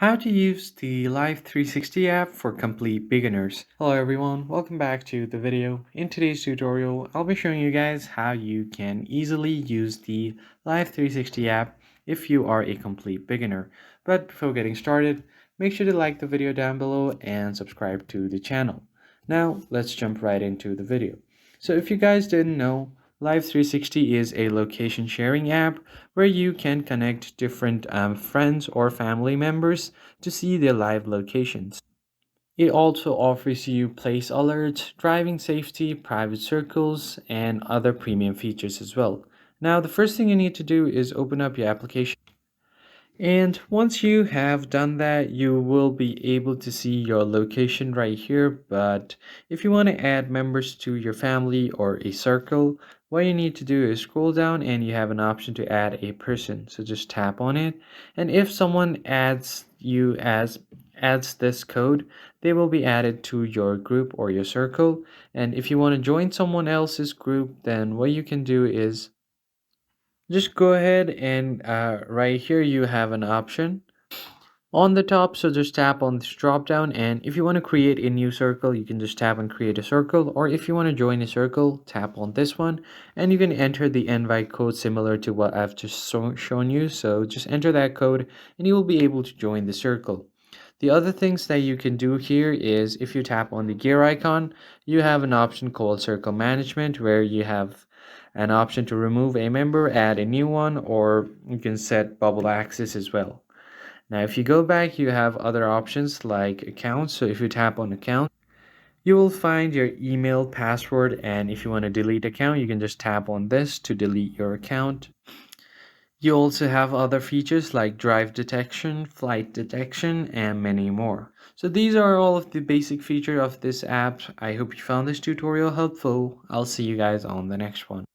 How to use the Life360 app for complete beginners. Hello everyone, welcome back to the video. In today's tutorial, I'll be showing you guys how you can easily use the Life360 app if you are a complete beginner. But before getting started, make sure to like the video down below and subscribe to the channel. Now, let's jump right into the video. So if you guys didn't know, Life360 is a location sharing app where you can connect different friends or family members to see their live locations. It also offers you place alerts, driving safety, private circles, and other premium features as well. Now, the first thing you need to do is open up your application. And once you have done that, you will be able to see your location right here. But if you want to add members to your family or a circle, what you need to do is scroll down and you have an option to add a person. So just tap on it. And if someone adds this code, they will be added to your group or your circle. And if you want to join someone else's group, then what you can do is just go ahead and right here you have an option on the top, so just tap on this drop down, and if you want to create a new circle you can just tap on create a circle, or if you want to join a circle, tap on this one and you can enter the invite code similar to what I've just shown you. So just enter that code and you will be able to join the circle. The other things that you can do here is if you tap on the gear icon, you have an option called circle management where you have an option to remove a member, add a new one, or you can set bubble access as well. Now, if you go back, you have other options like accounts. So if you tap on account, you will find your email, password, and if you want to delete account, you can just tap on this to delete your account. You also have other features like drive detection, flight detection, and many more. So these are all of the basic features of this app. I hope you found this tutorial helpful. I'll see you guys on the next one.